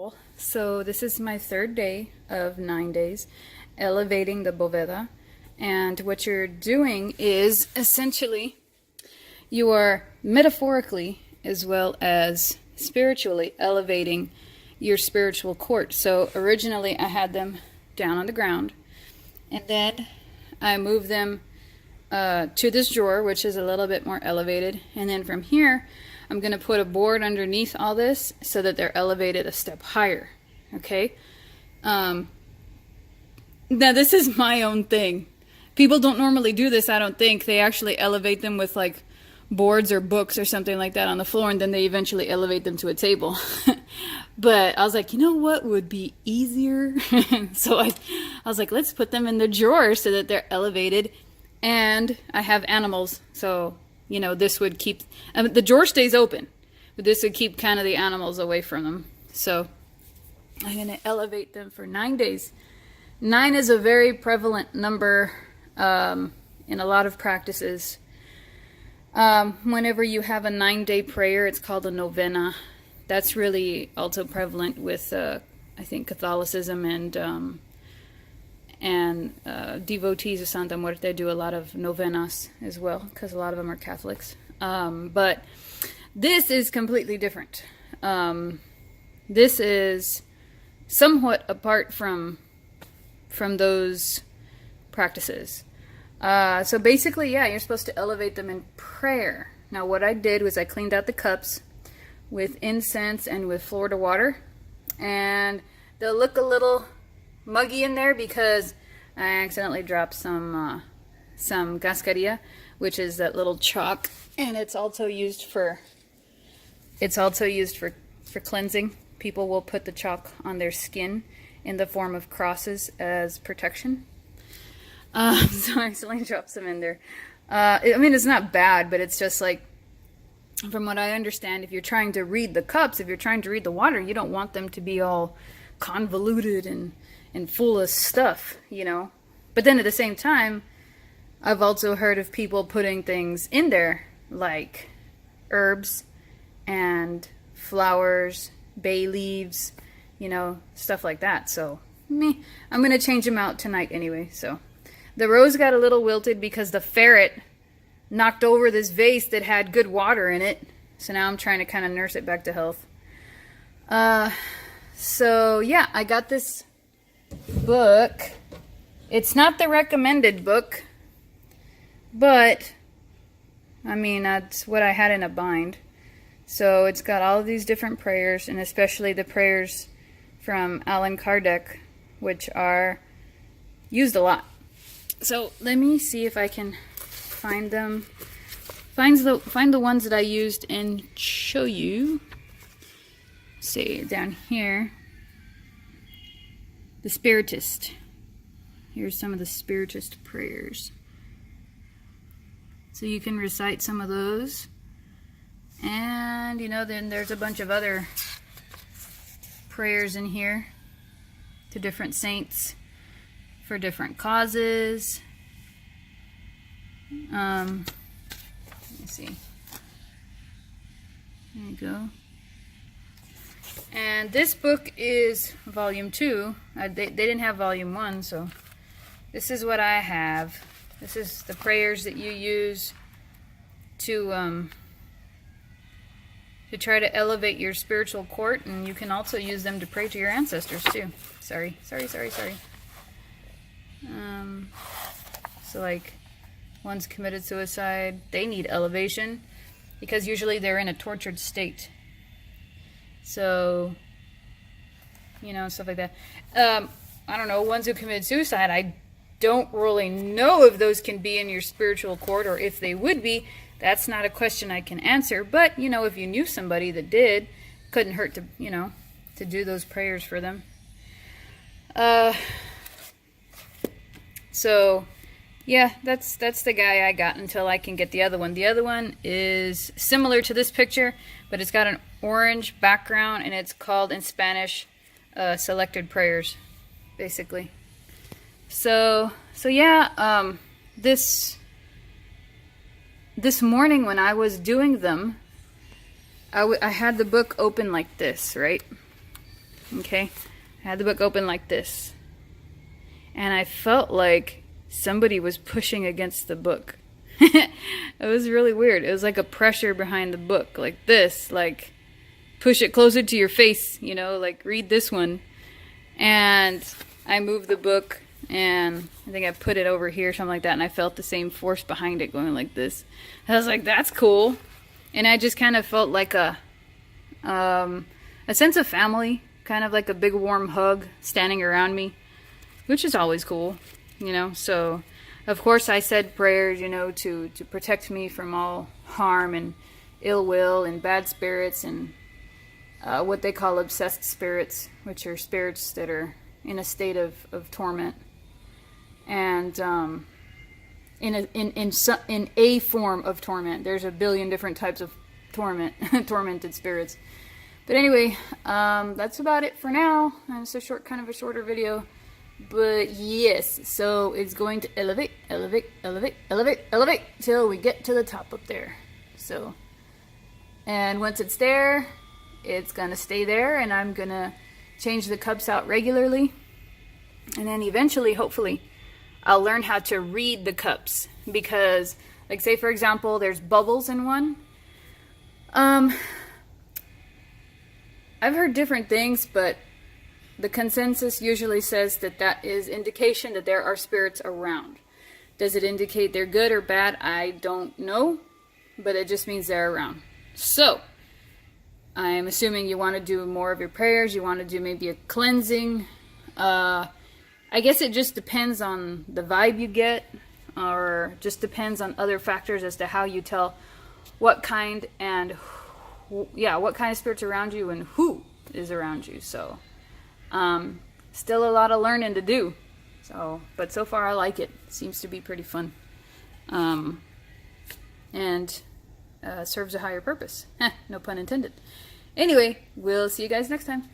all. So this is my third day of 9 days elevating the Boveda. And what you're doing is essentially you are metaphorically as well as spiritually elevating your spiritual court. So originally I had them down on the ground, and then I moved them to this drawer, which is a little bit more elevated. And then from here, I'm going to put a board underneath all this so that they're elevated a step higher. Okay? Now this is my own thing. People don't normally do this, I don't think. They actually elevate them with like boards or books or something like that on the floor, and then they eventually elevate them to a table. But I was like, you know what would be easier? So I was like, let's put them in the drawer so that they're elevated. And I have animals, so, you know, this would keep, the drawer stays open, but this would keep kind of the animals away from them. So I'm going to elevate them for 9 days. 9 is a very prevalent number in a lot of practices. Whenever you have a 9-day prayer, it's called a novena. That's really also prevalent with, I think, Catholicism and devotees of Santa Muerte do a lot of novenas as well, because a lot of them are Catholics. But this is completely different. This is somewhat apart from those practices. So basically, yeah, you're supposed to elevate them in prayer. Now what I did was I cleaned out the cups with incense and with Florida water, and they'll look a little muggy in there because I accidentally dropped some cascarilla, which is that little chalk, and it's also used for cleansing. People will put the chalk on their skin in the form of crosses as protection. So I accidentally dropped some in there. I mean, it's not bad, but it's just like, from what I understand, if you're trying to read the cups, if you're trying to read the water, you don't want them to be all convoluted and full of stuff, you know. But then at the same time, I've also heard of people putting things in there like herbs and flowers, bay leaves, you know, stuff like that. So I'm gonna change them out tonight anyway. So the rose got a little wilted because the ferret knocked over this vase that had good water in it. So now I'm trying to kind of nurse it back to health. So yeah, I got this book. It's not the recommended book, but I mean, that's what I had in a bind. So it's got all of these different prayers, and especially the prayers from Allan Kardec, which are used a lot. So let me see if I can find them. Find the ones that I used and show you. See down here, the Spiritist. Here's some of the Spiritist prayers. So you can recite some of those. And, you know, then there's a bunch of other prayers in here to different saints for different causes. Let me see. There you go. And this book is volume 2. They didn't have volume 1, so this is what I have. This is the prayers that you use to try to elevate your spiritual court, and you can also use them to pray to your ancestors too. Sorry. So like, one's committed suicide, they need elevation because usually they're in a tortured state. So, you know, stuff like that. I don't know, ones who committed suicide, I don't really know if those can be in your spiritual court, or if they would be. That's not a question I can answer, but, you know, if you knew somebody that did, couldn't hurt to, you know, to do those prayers for them. So, yeah, that's the guy I got until I can get the other one. The other one is similar to this picture, but it's got an orange background, and it's called, in Spanish, Selected Prayers, basically. So yeah, this morning when I was doing them, I had the book open like this, right? Okay, I had the book open like this, and I felt like somebody was pushing against the book. It was really weird. It was like a pressure behind the book, like this, like push it closer to your face, you know, like read this one. And I moved the book, and I think I put it over here, something like that, and I felt the same force behind it going like this. I was like, that's cool. And I just kind of felt like a sense of family, kind of like a big warm hug standing around me, which is always cool, you know. So of course I said prayers, you know, to protect me from all harm and ill will and bad spirits and what they call obsessed spirits, which are spirits that are in a state of torment, and in a form of torment. There's a billion different types of tormented spirits. But anyway, that's about it for now. It's a kind of a shorter video. But yes, so it's going to elevate, elevate, elevate, elevate, elevate till we get to the top up there. So, and once it's there, it's gonna stay there, and I'm gonna change the cups out regularly. And then eventually, hopefully, I'll learn how to read the cups. Because, like, say for example, there's bubbles in one. I've heard different things, but the consensus usually says that that is indication that there are spirits around. Does it indicate they're good or bad? I don't know, but it just means they're around. So, I'm assuming you want to do more of your prayers, you want to do maybe a cleansing. I guess it just depends on the vibe you get, or just depends on other factors as to how you tell what kind what kind of spirits around you and who is around you. So, still a lot of learning to do. So, but so far I like it. Seems to be pretty fun. And serves a higher purpose. No pun intended. Anyway, we'll see you guys next time.